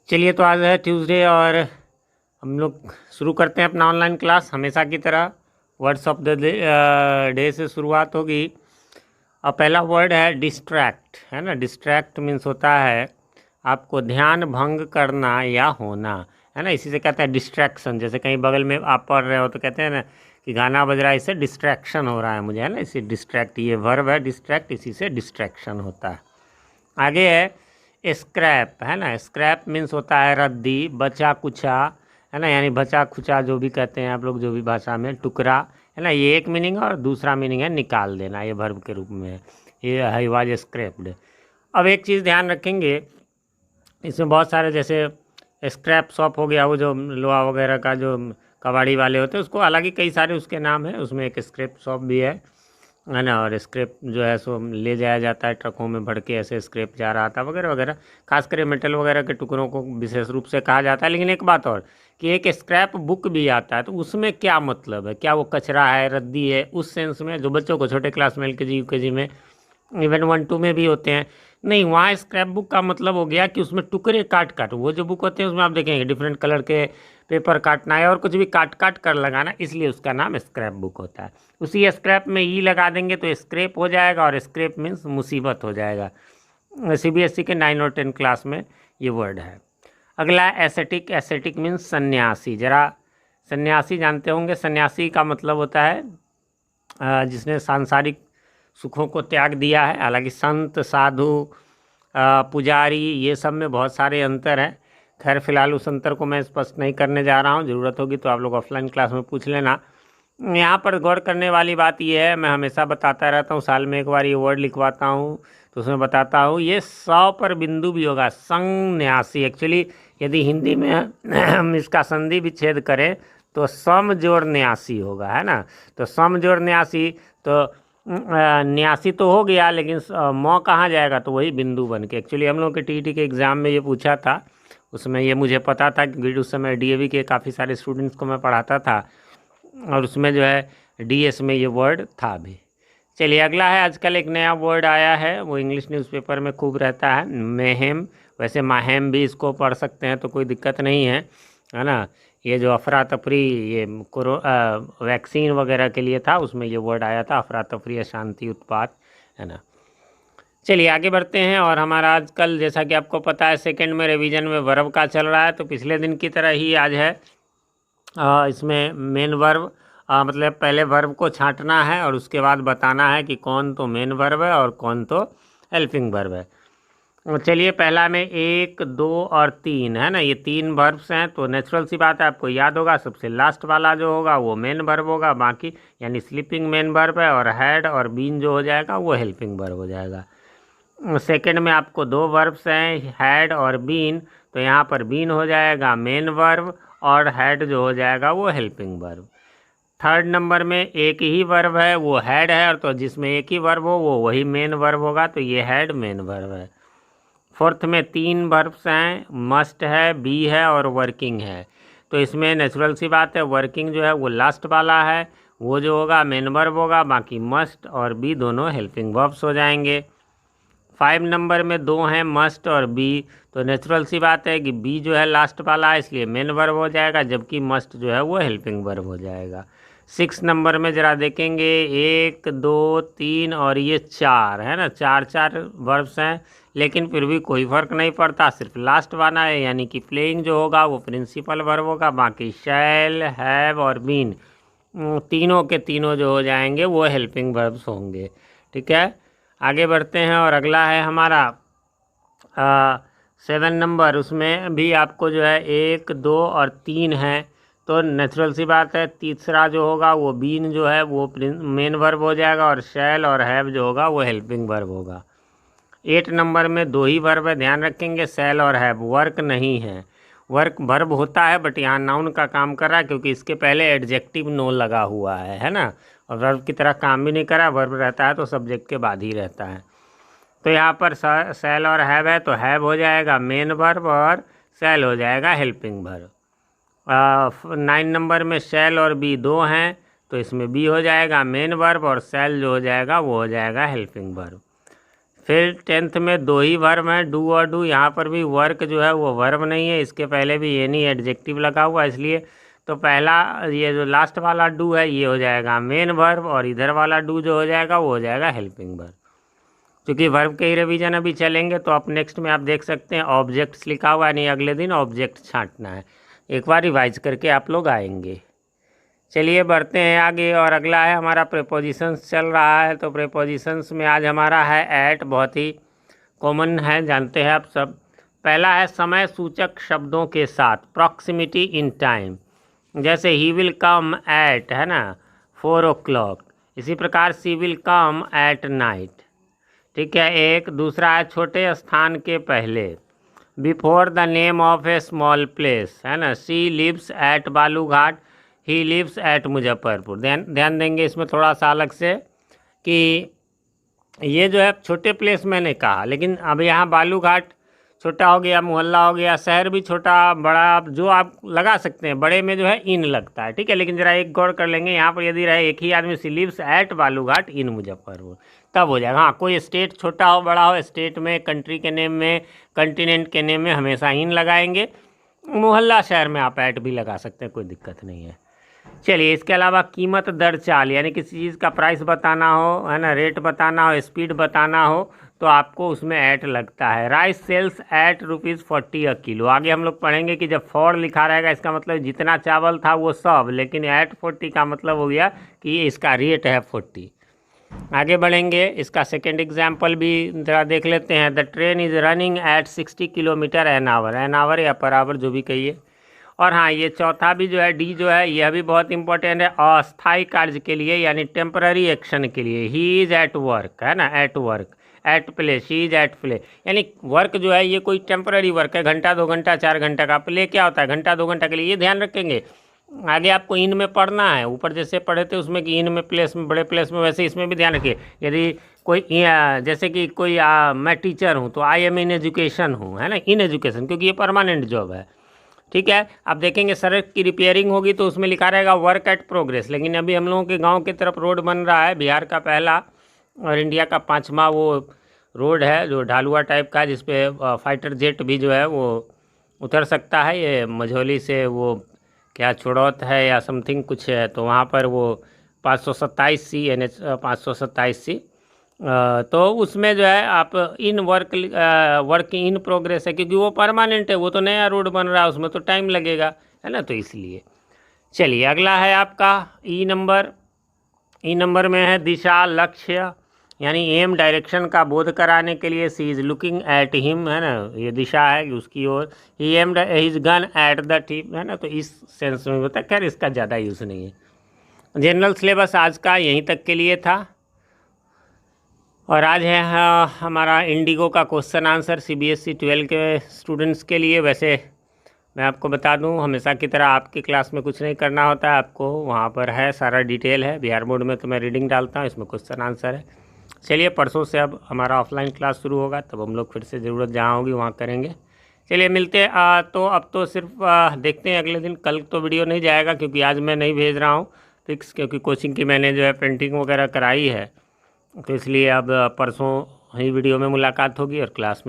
चलिए, तो आज है ट्यूसडे और हम लोग शुरू करते हैं अपना ऑनलाइन क्लास। हमेशा की तरह वर्ड्स ऑफ द डे से शुरुआत होगी। और पहला वर्ड है डिस्ट्रैक्ट, है ना। डिस्ट्रैक्ट मीन्स होता है आपको ध्यान भंग करना या होना, है ना। इसी से कहते हैं डिस्ट्रैक्शन। जैसे कहीं बगल में आप पढ़ रहे हो तो कहते हैं ना कि गाना बज रहा है, इससे डिस्ट्रैक्शन हो रहा है मुझे, है ना। इसी डिस्ट्रैक्ट, ये वर्ब है डिस्ट्रैक्ट, इसी से डिस्ट्रैक्शन होता है। आगे है स्क्रैप, है ना। स्क्रैप मीन्स होता है रद्दी, बचा कुचा, है ना। यानी बचा खुचा जो भी कहते हैं आप लोग, जो भी भाषा में, टुकड़ा, है ना। ये एक मीनिंग है और दूसरा मीनिंग है निकाल देना, ये वर्ब के रूप में है। ये ही वाज स्क्रैप्ड। अब एक चीज़ ध्यान रखेंगे, इसमें बहुत सारे, जैसे स्क्रैप शॉप हो गया, वो जो लोहा वगैरह का जो कबाड़ी वाले होते हैं, उसको अलग ही कई सारे उसके नाम हैं। उसमें एक स्क्रैप शॉप भी है ना। और स्क्रैप जो है सो ले जाया जाता है ट्रकों में भर के, ऐसे स्क्रैप जा रहा था वगैरह वगैरह। खासकर मेटल वगैरह के टुकड़ों को विशेष रूप से कहा जाता है। लेकिन एक बात और, कि एक स्क्रैप बुक भी आता है, तो उसमें क्या मतलब है? क्या वो कचरा है, रद्दी है, उस सेंस में जो बच्चों को छोटे क्लास में LKG UKG में, इवन 1 2 में भी होते हैं? नहीं, वहाँ स्क्रैप बुक का मतलब हो गया कि उसमें टुकड़े काट काट, वो जो बुक होते हैं उसमें आप देखेंगे डिफरेंट कलर के पेपर काटना है और कुछ भी काट काट कर लगाना, इसलिए उसका नाम स्क्रैप बुक होता है। उसी स्क्रैप में ई लगा देंगे तो स्क्रैप हो जाएगा, और स्क्रैप मीन्स मुसीबत हो जाएगा। CBSE के 9 और 10 क्लास में ये वर्ड है। अगला एसेटिक। एसेटिक मीन्स सन्यासी। जरा सन्यासी जानते होंगे, सन्यासी का मतलब होता है जिसने सांसारिक सुखों को त्याग दिया है। हालांकि संत, साधु, पुजारी, ये सब में बहुत सारे अंतर हैं। खैर फिलहाल उस अंतर को मैं स्पष्ट नहीं करने जा रहा हूँ, ज़रूरत होगी तो आप लोग ऑफलाइन क्लास में पूछ लेना। यहाँ पर गौर करने वाली बात यह है, मैं हमेशा बताता रहता हूँ, साल में एक बार ये वर्ड लिखवाता हूँ तो उसमें बताता हूँ, ये 100 पर बिंदु भी होगा, संन्यासी। एक्चुअली यदि हिंदी में हम इसका संधि विच्छेद करें तो सम जोड़ न्यासी होगा, है ना। तो सम जोड़ न्यासी, तो न्यासी तो हो गया, लेकिन मौ कहाँ जाएगा? तो वही बिंदु बन के। एक्चुअली हम लोग के TET के एग्ज़ाम में ये पूछा था, उसमें ये मुझे पता था क्योंकि उस समय DAV के काफ़ी सारे स्टूडेंट्स को मैं पढ़ाता था, और उसमें जो है DS में ये वर्ड था भी। चलिए, अगला है, आजकल एक नया वर्ड आया है, वो इंग्लिश न्यूज़पेपर में खूब रहता है, मेहेम। वैसे माहेम भी इसको पढ़ सकते हैं तो कोई दिक्कत नहीं है ना। ये जो अफरा तफरी, ये वैक्सीन वगैरह के लिए था, उसमें ये वर्ड आया था, अफरा तफरी, अशांति, उत्पात, है ना। चलिए आगे बढ़ते हैं। और हमारा आजकल, जैसा कि आपको पता है, सेकंड में रिवीजन में वर्ब का चल रहा है, तो पिछले दिन की तरह ही आज है इसमें मेन वर्ब। मतलब पहले वर्ब को छांटना है और उसके बाद बताना है कि कौन तो मेन वर्ब है और कौन तो हेल्पिंग वर्ब है। चलिए, पहला में 1 2 और 3, है ना। ये 3 वर्ब्स हैं, तो नेचुरल सी बात है, आपको याद होगा सबसे लास्ट वाला जो होगा वो मेन वर्ब होगा, बाकी यानी स्लीपिंग मेन वर्ब है, और हैड और बीन जो हो जाएगा वो हेल्पिंग वर्ब हो जाएगा। सेकंड में आपको 2 वर्ब्स हैं, हैड और बीन, तो यहाँ पर बीन हो जाएगा मेन वर्ब, और हैड जो हो जाएगा वो हेल्पिंग वर्ब। थर्ड नंबर में एक ही वर्ब है, वो हैड है, और तो जिसमें एक ही वर्ब हो वो वही मेन वर्ब होगा, तो ये हैड मेन वर्ब है। फोर्थ में 3 वर्ब्स हैं, मस्ट है, बी है और वर्किंग है, तो इसमें नेचुरल सी बात है, वर्किंग जो है वो लास्ट वाला है, वो जो होगा मेन वर्ब होगा, बाकी मस्ट और बी दोनों हेल्पिंग वर्ब्स हो जाएंगे। 5 नंबर में 2 हैं, मस्ट और बी, तो नेचुरल सी बात है कि बी जो है लास्ट वाला है, इसलिए मेन वर्ब हो जाएगा, जबकि मस्ट जो है वो हेल्पिंग वर्ब हो जाएगा। 6 नंबर में ज़रा देखेंगे, 1 2 3 और ये 4, है ना। 4 वर्ब्स हैं, लेकिन फिर भी कोई फ़र्क नहीं पड़ता, सिर्फ लास्ट वाला है, यानी कि प्लेइंग जो होगा वो प्रिंसिपल वर्ब होगा, बाकी शैल, हैव और बीन तीनों के तीनों जो हो जाएंगे वो हेल्पिंग वर्ब्स होंगे। ठीक है, आगे बढ़ते हैं। और अगला है हमारा 7 नंबर, उसमें भी आपको जो है 1 2 और 3 है, तो नेचुरल सी बात है, तीसरा जो होगा वो बीन जो है वो मेन वर्ब हो जाएगा, और शैल और हैव जो होगा वो हेल्पिंग वर्ब होगा। 8 नंबर में 2 ही वर्ब है, ध्यान रखेंगे, शैल और हैव, वर्क नहीं है। वर्क वर्ब होता है, बट यहाँ नाउन का काम कर रहा है, क्योंकि इसके पहले एडजेक्टिव नो लगा हुआ है ना। और वर्ब की तरह काम भी नहीं करा, वर्ब रहता है तो सब्जेक्ट के बाद ही रहता है। तो यहाँ पर शैल और हैव है, तो हैव हो जाएगा मेन वर्ब और शैल हो जाएगा हेल्पिंग वर्ब। 9 नंबर में शैल और बी 2 हैं, तो इसमें बी हो जाएगा मेन वर्ब, और शैल जो हो जाएगा वो हो जाएगा हेल्पिंग वर्ब। फिर 10th में दो ही वर्ब हैं, डू और डू। यहाँ पर भी वर्क जो है वो वर्ब नहीं है, इसके पहले भी एनी एडजेक्टिव लगा हुआ है, इसलिए तो पहला ये जो लास्ट वाला डू है ये हो जाएगा मेन वर्ब, और इधर वाला डू जो हो जाएगा वो हो जाएगा हेल्पिंग वर्ब। क्योंकि वर्ब के ही रिवीजन अभी चलेंगे तो अब नेक्स्ट में आप देख सकते हैं ऑब्जेक्ट्स लिखा हुआ है, नहीं अगले दिन ऑब्जेक्ट छांटना है। एक बार रिवाइज करके आप लोग आएंगे। चलिए बढ़ते हैं आगे, और अगला है हमारा प्रीपोजिशंस चल रहा है। तो प्रीपोजिशंस में आज हमारा है एट, बहुत ही कॉमन है, जानते हैं आप सब। पहला है समय सूचक शब्दों के साथ, प्रॉक्सिमिटी इन टाइम। जैसे ही विल कम एट, है ना, 4 o'clock। इसी प्रकार she will come at night. ठीक है, एक दूसरा है छोटे स्थान के पहले, before the name of a small place, है ना। She lives at Balurghat, he lives at Muzaffarpur. ध्यान देंगे इसमें थोड़ा सा अलग से कि ये जो है छोटे प्लेस मैंने कहा, लेकिन अब यहाँ बालूघाट छोटा हो गया, मोहल्ला हो गया, शहर भी छोटा बड़ा जो आप लगा सकते हैं, बड़े में जो है इन लगता है। ठीक है, लेकिन ज़रा एक गौर कर लेंगे, यहाँ पर यदि रहे एक ही आदमी, सी लिव्स एट बालूघाट इन मुजफ्फरपुर, तब हो जाएगा। हाँ, कोई स्टेट छोटा हो बड़ा हो, स्टेट में, कंट्री के नेम में, कंटिनेंट के नेम में हमेशा इन लगाएंगे। मोहल्ला शहर में आप एट भी लगा सकते हैं, कोई दिक्कत नहीं है। चलिए, इसके अलावा कीमत दर चाल, यानी किसी चीज़ का प्राइस बताना हो, है ना, रेट बताना हो, स्पीड बताना हो, तो आपको उसमें एट लगता है। Rice sells at ₹40 a kilo. आगे हम लोग पढ़ेंगे कि जब फॉर लिखा रहेगा इसका मतलब जितना चावल था वो सब, लेकिन एट 40 का मतलब हो गया कि इसका रेट है 40। आगे बढ़ेंगे, इसका सेकेंड एग्जाम्पल भी ज़रा देख लेते हैं। The train is running at 60 kilometre an hour या पर आवर जो भी कहिए। और हाँ, ये चौथा भी जो है डी जो है यह भी बहुत इंपॉर्टेंट है, अस्थायी कार्य के लिए यानी टेम्पररी एक्शन के लिए। ही इज़ एट वर्क, है ना, at work. At play, she is at play, यानी वर्क जो है ये कोई टेम्पररी वर्क है, घंटा 2 घंटा 4 घंटा का। प्ले क्या होता है, घंटा 2 घंटा के लिए, ये ध्यान रखेंगे। आगे आपको इन में पढ़ना है, ऊपर जैसे पढ़े थे उसमें कि इन में प्लेस में, बड़े प्लेस में, वैसे इसमें भी ध्यान रखिए। यदि कोई जैसे कि कोई मैं टीचर हूँ तो आई एम इन एजुकेशन हूँ, है ना, इन एजुकेशन, क्योंकि ये परमानेंट जॉब है। ठीक है, आप देखेंगे सड़क की रिपेयरिंग होगी तो उसमें लिखा रहेगा वर्क एट प्रोग्रेस, लेकिन अभी हम लोगों के गांव की तरफ रोड बन रहा है, बिहार का पहला और इंडिया का 5वां वो रोड है जो ढालुआ टाइप का, जिसपे फाइटर जेट भी जो है वो उतर सकता है। ये मझौली से वो क्या छोड़ौत है या समथिंग कुछ है, तो वहाँ पर वो 527C NH 527C, तो उसमें जो है आप इन वर्क इन प्रोग्रेस है, क्योंकि वो परमानेंट है, वो तो नया रोड बन रहा है, उसमें तो टाइम लगेगा, है ना, तो इसलिए। चलिए, अगला है आपका ई नंबर। ई नंबर में है दिशा, लक्ष्य, यानी एम, डायरेक्शन का बोध कराने के लिए। She is looking at him, है ना, ये दिशा है उसकी ओर। He aimed his gun at the tip, है ना, तो इस सेंस में होता है। खैर इसका ज़्यादा यूज़ नहीं है। जनरल सिलेबस आज का यहीं तक के लिए था, और आज है हमारा इंडिगो का क्वेश्चन आंसर CBSE 12 के स्टूडेंट्स के लिए। वैसे मैं आपको बता दूं, हमेशा की तरह आपकी क्लास में कुछ नहीं करना होता है, आपको वहां पर है सारा डिटेल है। बिहार बोर्ड में तो मैं रीडिंग डालता हूं, इसमें क्वेश्चन आंसर है। चलिए, परसों से अब हमारा ऑफलाइन क्लास शुरू होगा, तब हम लोग फिर से ज़रूरत जहाँ होगी वहाँ करेंगे। चलिए मिलते हैं। तो अब तो सिर्फ देखते हैं अगले दिन, कल तो वीडियो नहीं जाएगा क्योंकि आज मैं नहीं भेज रहा हूँ फिक्स, क्योंकि कोचिंग की मैंने जो है पेंटिंग वगैरह कराई है, तो इसलिए अब परसों ही वीडियो में मुलाकात होगी और क्लास में